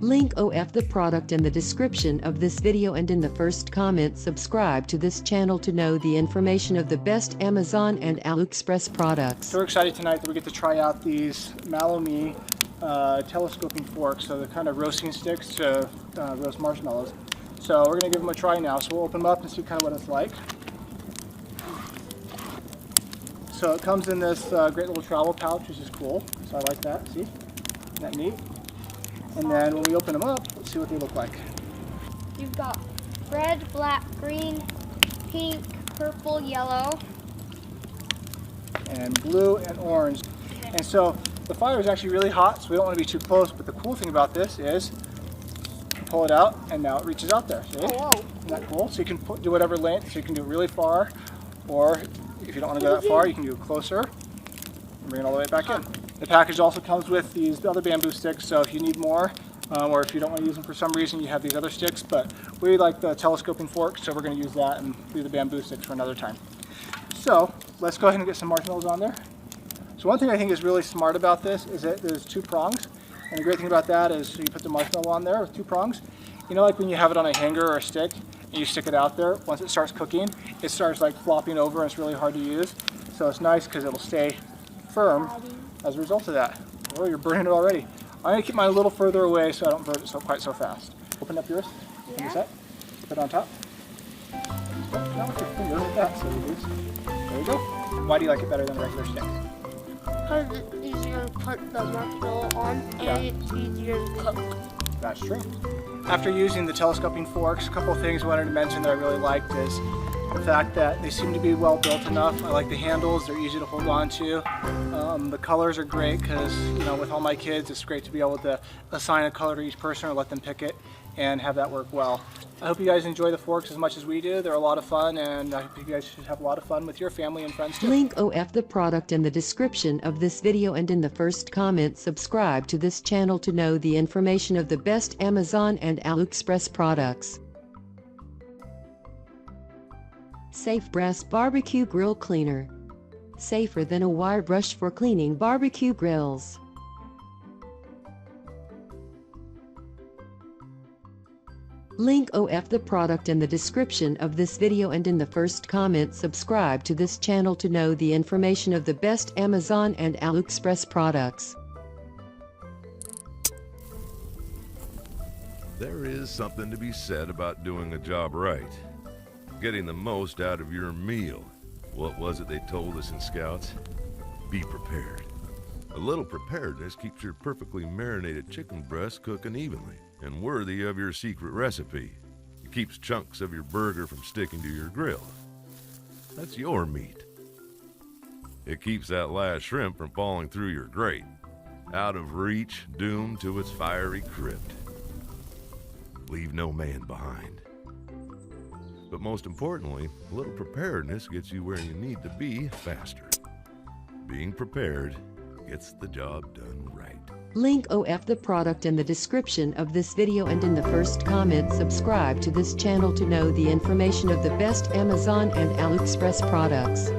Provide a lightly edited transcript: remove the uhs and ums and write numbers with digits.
Link OF the product in the description of this video and in the first comment. Subscribe to this channel to know the information of the best Amazon and AliExpress products. So we're excited tonight that we get to try out these MalloMe telescoping forks. So they're kind of roasting sticks to roast marshmallows. So we're going to give them a try now. So we'll open them up and see kind of what it's like. So it comes in this great little travel pouch, which is cool. So I like that. See? Isn't that neat? And then when we open them up, let's see what they look like. You've got red, black, green, pink, purple, yellow, and blue and orange. And so the fire is actually really hot, so we don't want to be too close. But the cool thing about this is you pull it out and now it reaches out there. See? Oh, whoa. Isn't that cool? So you can do whatever length. So you can do it really far, or if you don't want to go that far, you can do it closer and bring it all the way back in. The package also comes with these other bamboo sticks, so if you need more, or if you don't want to use them for some reason, you have these other sticks. But we like the telescoping fork, so we're going to use that and leave the bamboo sticks for another time. So let's go ahead and get some marshmallows on there. So one thing I think is really smart about this is that there's two prongs. And the great thing about that is you put the marshmallow on there with two prongs. You know, like when you have it on a hanger or a stick and you stick it out there, once it starts cooking, it starts like flopping over and it's really hard to use. So it's nice because it'll stay firm as a result of that. Oh, you're burning it already. I'm going to keep mine a little further away so I don't burn it quite so fast. Open up yours. Open your set. Put it on top. Not with your finger, like that, so it is. There you go. Why do you like it better than a regular stick? Because it's easier to put the marshmallow on and it's easier to cook. That's true. After using the telescoping forks, a couple of things I wanted to mention that I really liked is the fact that they seem to be well built enough. I like the handles, they're easy to hold on to. The colors are great because, you know, with all my kids, it's great to be able to assign a color to each person or let them pick it and have that work well. I hope you guys enjoy the forks as much as we do. They're a lot of fun, and I hope you guys should have a lot of fun with your family and friends too. Link OF the product in the description of this video and in the first comment. Subscribe to this channel to know the information of the best Amazon and AliExpress products. Safe Brass Barbecue Grill Cleaner. Safer than a wire brush for cleaning barbecue grills. Link OF the product in the description of this video and in the first comment. Subscribe to this channel to know the information of the best Amazon and AliExpress products. There is something to be said about doing a job right. Getting the most out of your meal. What was it they told us in Scouts? Be prepared. A little preparedness keeps your perfectly marinated chicken breast cooking evenly and worthy of your secret recipe. It keeps chunks of your burger from sticking to your grill. That's your meat. It keeps that last shrimp from falling through your grate. Out of reach, doomed to its fiery crypt. Leave no man behind. But most importantly, a little preparedness gets you where you need to be faster. Being prepared gets the job done right. Link OF the product in the description of this video and in the first comment. Subscribe to this channel to know the information of the best Amazon and AliExpress products.